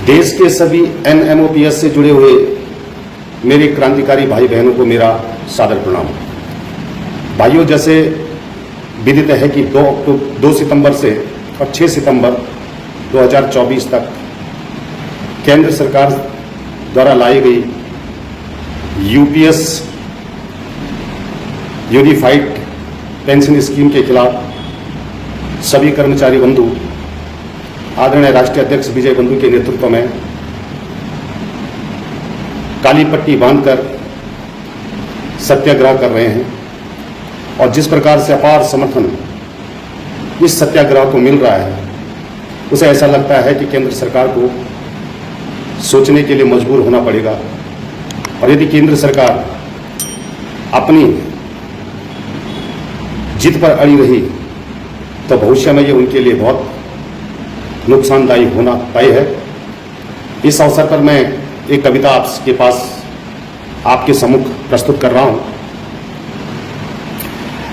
देश के सभी NMOPS से जुड़े हुए मेरे क्रांतिकारी भाई बहनों को मेरा सादर प्रणाम। भाइयों, जैसे विदित है कि 2 सितंबर से और 6 सितंबर 2024 तक केंद्र सरकार द्वारा लाई गई UPS यूनिफाइड पेंशन स्कीम के खिलाफ सभी कर्मचारी बंधु आदरणीय राष्ट्रीय अध्यक्ष विजय बंधु के नेतृत्व में काली पट्टी बांधकर सत्याग्रह कर रहे हैं और जिस प्रकार से अपार समर्थन इस सत्याग्रह को मिल रहा है उसे ऐसा लगता है कि केंद्र सरकार को सोचने के लिए मजबूर होना पड़ेगा। और यदि केंद्र सरकार अपनी जिद पर अड़ी रही तो भविष्य में ये उनके लिए बहुत नुकसानदायी होना तय है। इस अवसर पर मैं एक कविता आपके पास आपके सम्मुख प्रस्तुत कर रहा हूं।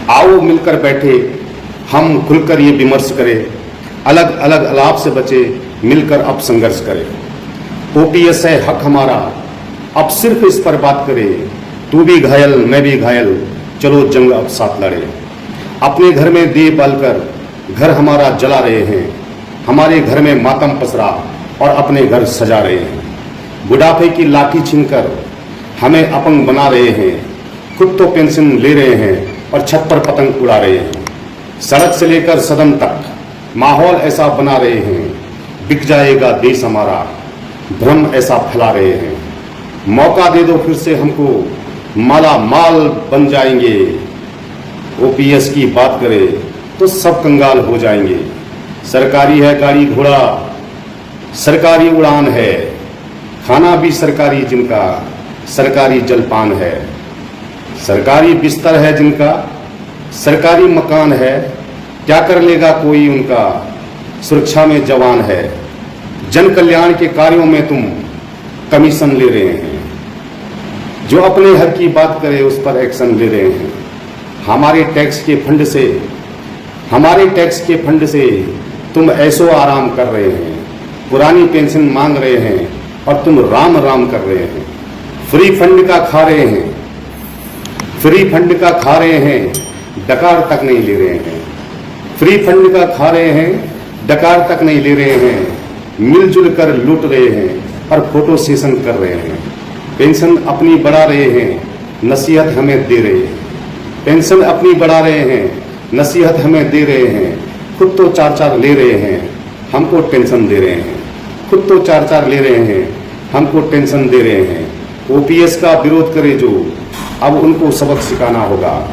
आओ मिलकर बैठे हम खुलकर ये विमर्श करें, अलग अलग अलाप से बचे मिलकर अब संघर्ष करें। OPS है हक हमारा, अब सिर्फ इस पर बात करें। तू भी घायल मैं भी घायल, चलो जंग अब साथ लड़े। अपने घर में दीप बालकर घर हमारा जला रहे हैं, हमारे घर में मातम पसरा और अपने घर सजा रहे हैं। बुढ़ापे की लाठी छीनकर हमें अपंग बना रहे हैं, खुद तो पेंशन ले रहे हैं और छत पर पतंग उड़ा रहे हैं। सड़क से लेकर सदन तक माहौल ऐसा बना रहे हैं, बिक जाएगा देश हमारा, भ्रम ऐसा फैला रहे हैं। मौका दे दो फिर से हमको, माला माल बन जाएंगे। OPS की बात करें तो सब कंगाल हो जाएंगे। सरकारी है गाड़ी घोड़ा, सरकारी उड़ान है, खाना भी सरकारी जिनका, सरकारी जलपान है। सरकारी बिस्तर है जिनका, सरकारी मकान है, क्या कर लेगा कोई उनका, सुरक्षा में जवान है। जन कल्याण के कार्यों में तुम कमीशन ले रहे हैं, जो अपने हक की बात करे उस पर एक्शन ले रहे हैं। हमारे टैक्स के फंड से तुम ऐसो आराम कर रहे हैं, पुरानी पेंशन मांग रहे हैं और तुम राम राम कर रहे हैं। फ्री फंड का खा रहे हैं, डकार तक नहीं ले रहे हैं। फ्री फंड का खा रहे हैं, डकार तक नहीं ले रहे हैं। मिलजुल कर लूट रहे हैं और फोटो सेशन कर रहे हैं। पेंशन अपनी बढ़ा रहे हैं, नसीहत हमें दे रहे हैं। पेंशन अपनी बढ़ा रहे हैं, नसीहत हमें दे रहे हैं। खुद तो 4-4 ले रहे हैं, हमको टेंशन दे रहे हैं। खुद तो 4-4 ले रहे हैं, हमको टेंशन दे रहे हैं। OPS का विरोध करे जो, अब उनको सबक सिखाना होगा।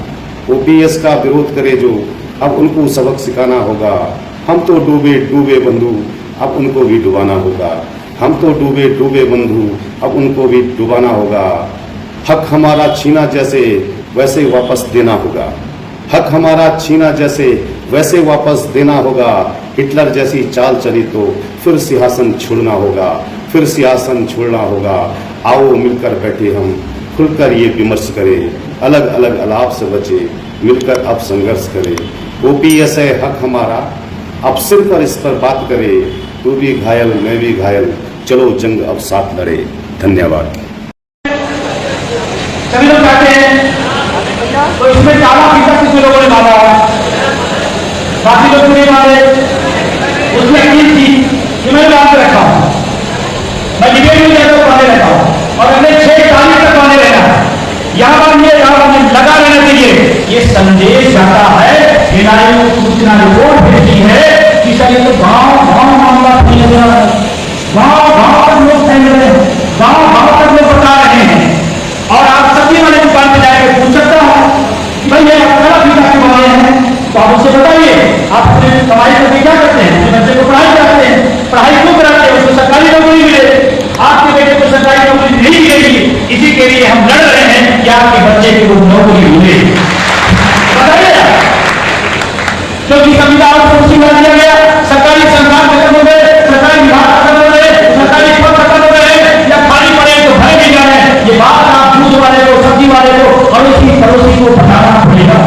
OPS का विरोध करे जो, अब उनको सबक सिखाना होगा। हम तो डूबे बंधु, अब उनको भी डुबाना होगा। हम तो डूबे बंधु, अब उनको भी डुबाना होगा। हक हमारा छीना जैसे वैसे वापस देना होगा। हक हमारा छीना जैसे वैसे वापस देना होगा। हिटलर जैसी चाल चली तो फिर सिंहासन छोड़ना होगा, फिर सिंहासन छोड़ना होगा। आओ मिलकर बैठे हम खुलकर ये विमर्श करें, अलग अलग अलाप से बचे मिलकर अब संघर्ष करें। OPS है हक हमारा, अब सिर्फ इस पर बात करें। तू भी घायल मैं भी घायल, चलो जंग अब साथ लड़े। धन्यवाद। सभी लोग चाहते हैं तो इसमें 4% कुछ लोगों ने मांगा है, बाकी लोग नहीं मांगे। उसमें एक चीज कि मैंने बांध रखा हूं, मैं डिबेट में जाकर बांधे रहता हूं और अगले 6 तारीख तक बांधे रहना है। यहाँ बांधिए लगा रहना चाहिए। ये संदेश जाता है, सेनाएं को सूचना रिपोर्ट भेजती है कि सर ये तो गांव मामला नहीं हो रहा है, गांव तक लोग फैल रहे हैं, गांव तक लोग बता रहे हैं। और आप सभी वाले दुकान पे जाकर पूछ सकता हूं कि भाई ये अपना पिता क्यों बनाए हैं, तो आप उसे बताइए। आप अपने कमाई करके क्या करते हैं, अपने बच्चे को पढ़ाई कराते हैं, पढ़ाई क्यों कराते हैं, उसको सरकारी नौकरी मिले। आपके बेटे को सरकारी नौकरी नहीं मिलेगी, इसी के लिए हम लड़ रहे हैं कि आपके बच्चे की वो नौकरी मिले। बताइए, क्योंकि संविधान को उसी में दिया गया, सरकारी संस्थान खत्म हो गए, सरकारी विभाग खत्म हो गए, सरकारी पद खत्म हो गए, या खाली पड़े तो भरे भी जा रहे हैं। ये बात आप दूध वाले को, सब्जी वाले को, अड़ोसी पड़ोसी को बताना पड़ेगा।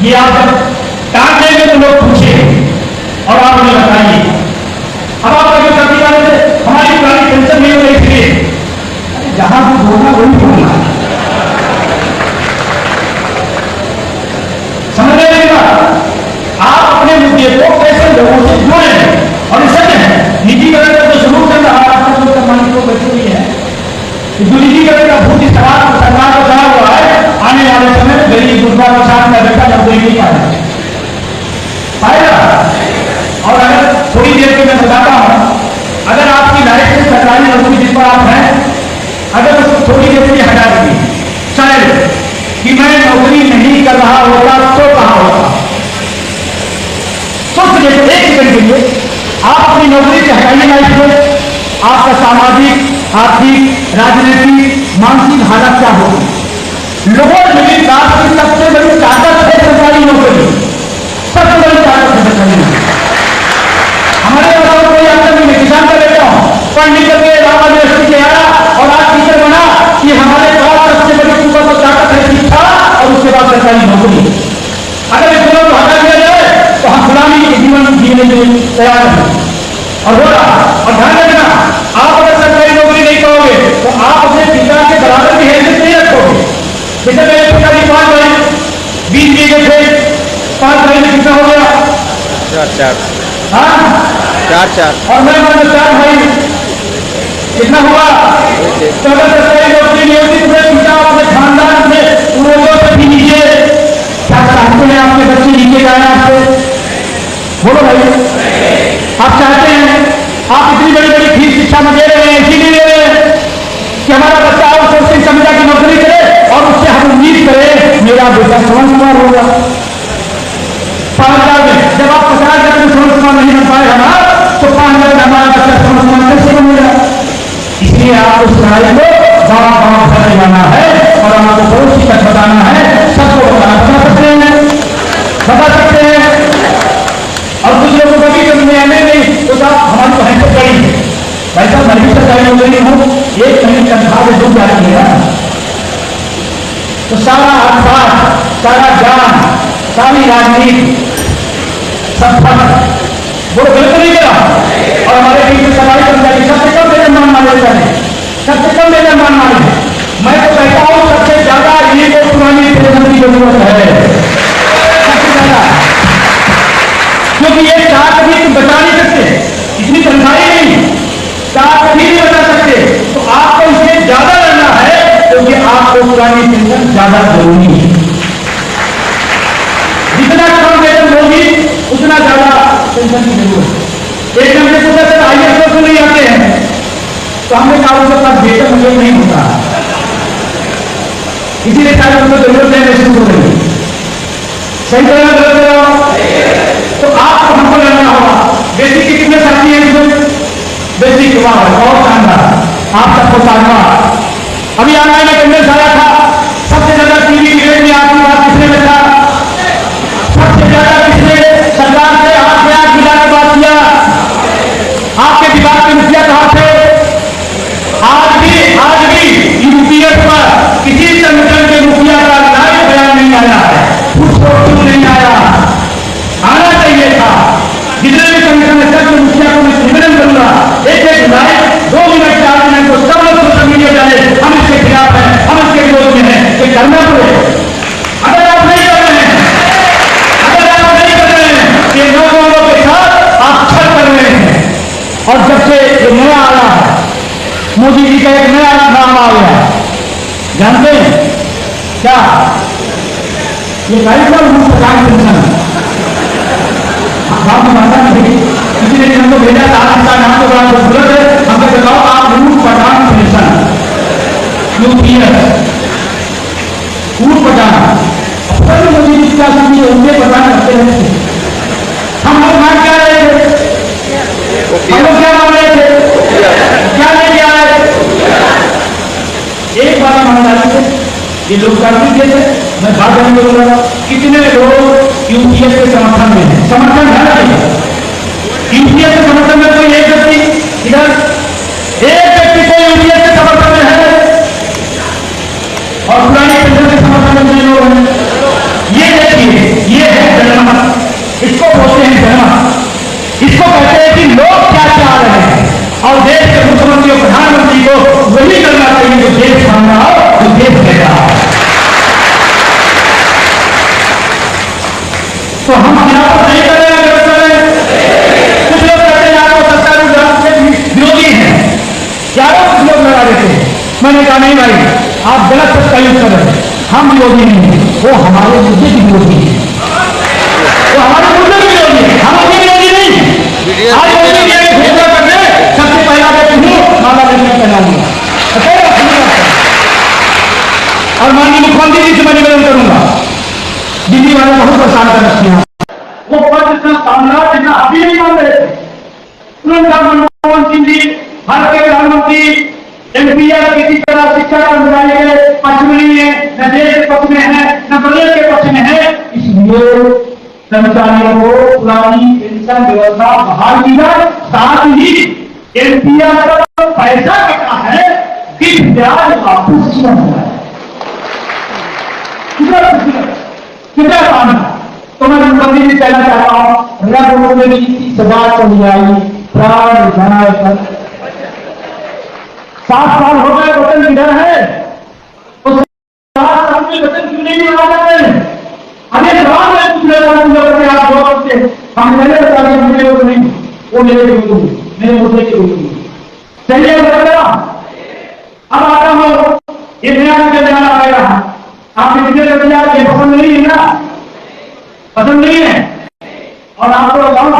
ये आप जब डांट देंगे तो लोग पूछेंगे और आप उन्हें बताइए। अब आप सब्जी वाले से हमारी आपका सामाजिक, आर्थिक, राजनीतिक, मानसिक हालत क्या होगी। लोगों मिडिल क्लास की सबसे बड़ी ताकत है सरकारी नौकरी, सबसे बड़ी ताकत है सरकारी नौकरी। हमारे पास कोई आंसर नहीं है, किसान का बेटा हूं, पढ़ लिख करके रामा यूनिवर्सिटी से आया और आज टीचर बना कि हमारे पास सबसे बड़ी सुपर ताकत है शिक्षा और उसके बाद सरकारी नौकरी। अगर इस दोनों को हटा दिया जाए तो हम गुलामी के जीवन जीने के लिए तैयार हैं और हो रहा। और ध्यान रखना, आप अगर सरकारी नौकरी नहीं पाओगे तो आप अपने पिता के बराबर की हैसियत नहीं रखोगे। जैसे मेरे पिताजी 5 भाई 20 बीघे थे, 5 भाई में कितना हो गया? 4 हाँ 4 और मैं 4 भाई, कितना हुआ? तो अगर सरकारी नौकरी नहीं होती तो मेरे पिता अपने खानदान से पूर्वजों से भी नीचे, क्या चाहते हैं आपके बच्चे नीचे जाए आपसे? बोलो भाई, आप चाहते हैं? आप इतनी बड़ी बड़ी फीस शिक्षा में दे रहे हैं, इसीलिए दे रहे हैं कि हमारा बच्चा आउटसोर्सिंग संविदा की नौकरी करे और उससे हम उम्मीद करें मेरा बेटा श्रवण कुमार होगा। 5,000 में जब आप 50,000 में श्रवण कुमार नहीं बन पाए हमारा, तो 5,000 में हमारा बच्चा श्रवण कुमार कैसे बनेगा? इसलिए आपको उस लड़ाई को गाँव भर जाना है और आपको पड़ोसी तक बताना है, सबको बता सकते हैं, बता सकते हैं। और कुछ लोगों को भी कभी आने नहीं तो आप हमारी तो हैसियत करी है भाई साहब, मैं भी सरकारी नौकरी हूँ, 1 महीने तनख्वाह में डूब जाती है तो सारा अखबार, सारा ज्ञान, सारी राजनीति सब फर्क वो बिल्कुल नहीं करा। और हमारे बीच में सवारी कर्मचारी सबसे कम वेतन माने जाते हैं, सबसे कम वेतन माने। मैं तो कहता हूँ सबसे ज्यादा ये को पुरानी पेंशन की जरूरत है, सबसे ज्यादा, क्योंकि ये 4 कभी तुम बचा नहीं सकते, इतनी तनख्वाही नहीं, 4 कभी नहीं बचा सकते। तो आपको इससे ज्यादा लड़ना है क्योंकि आपको पुरानी पेंशन ज्यादा जरूरी है। जितना कम वेतन होगी उतना ज्यादा पेंशन की जरूरत है। एक घंटे को सर IAS को नहीं आते हैं तो हमने कहा उसके पास वेतन मुझे नहीं होता, इसीलिए शायद उनको जरूरत है नहीं हो रही। सही तरह गलत करो तो आपको हमको लड़ना होगा। बेसिक कितने साथी हैं इसमें? बेसिक और शानदार, आप सबको धन्यवाद। अभी ऑनलाइन अटेंडेंस आया था, सबसे ज्यादा टीवी डिबेट में आपकी बात किसने में था? सबसे ज्यादा किसने सरकार से हाथ में हाथ मिला के बात किया? आपके दिमाग में मुखिया कहां थे? आज भी यूपीएस पर किसी संगठन के मुखिया का लाइव बयान नहीं आया है, उसको क्यों नहीं आया? आना चाहिए था। जितने भी संगठन है सब मुखिया को मैं निवेदन करूंगा, एक लाइव 2 मिनट 4 मिनट को सब लोग सोशल मीडिया डाले, हम इसके खिलाफ हैं, हम इसके विरोध में हैं, ये करना पड़े। अगर आप नहीं कर रहे हैं, ये नौजवानों के साथ आप छल कर रहे हैं। और जब से ये नया आया है, मोदी जी का एक नया नाम आ गया है, जानते हैं क्या? ये कार्यक्रम हम प्रधान पेंशन गाँव में माता नहीं, इसीलिए हमको भेजा था। आपका नाम तो बड़ा खूबसूरत है, हमें बताओ आप रूट प्रधान पेंशन यूपीएस रूट प्रधान मोदी जी क्या समझिए उनके प्रधान करते हैं। हम लोग मान क्या रहे थे? हम लोग क्या मान रहे थे? क्या लेके आए? एक बात मान रहे थे, ये लोग करते थे। मैं बात करने बोलूंगा, कितने लोग यूपीएस के समर्थन में है? समर्थन है ना? यूपीएस के समर्थन में कोई एक व्यक्ति इधर, एक व्यक्ति को यूपीएस के समर्थन में है और पुरानी पेंशन के समर्थन में लोग हैं। ये देखिए, ये है जनमत, इसको बोलते हैं जनमत। इसको कहते हैं कि लोग क्या चाह रहे हैं और देश के मुख्यमंत्री और प्रधानमंत्री को वही करना चाहिए जो देश मान रहा हो, जो देश कह रहा हो। तो हम खिलाफत नहीं कर रहे हैं, गलत कर रहे हैं। कुछ लोग कहते हैं आपको सरकार के विरोधी हैं, चारों कुछ लोग लगा देते हैं। मैंने कहा नहीं भाई, आप गलत शब्द का यूज कर रहे हैं। हम विरोधी नहीं है, वो हमारे मुद्दे की विरोधी है, वो हमारे मुद्दे की विरोधी है, हम अपनी विरोधी नहीं। आज मोदी जी ने घोषणा करने सबसे पहला व्यक्ति हूँ, माला लेकर पहनाऊंगा और माननीय मुख्यमंत्री जी से मैं निवेदन करूंगा, दिल्ली वाले बहुत परेशान कर रखते हैं। वो पद इतना साम्राज्य इतना अभी नहीं मान रहे थे। तुरंत मनमोहन सिंह जी भारत के प्रधानमंत्री एनपीआर किसी तरह शिक्षा कर्मचारी के पक्ष में नहीं है, न देश के पक्ष में है, न प्रदेश के पक्ष में है। इसलिए कर्मचारियों को पुरानी पेंशन व्यवस्था बहाल की जाए, साथ ही एनपीआर का पैसा कटा है कि ब्याज वापस किया जाए। कितना काम है तो मैं मुख्यमंत्री जी कहना चाहता हूं, रब मेरी सवाल चली आई प्राण बनाए पर 7 साल हो गए वतन किधर है, तो 7 साल में वतन क्यों नहीं मिला जाते? अरे सवाल है पूछ रहे हैं आप लोग से, हम पहले बता दें मुझे वो नहीं, वो मेरे मुद्दे की चलिए बता। अब आता हूं ये नया बयान आ गया, आपने कितने बयान ये पसंद नहीं है ना, पसंद नहीं है और आपको बताऊं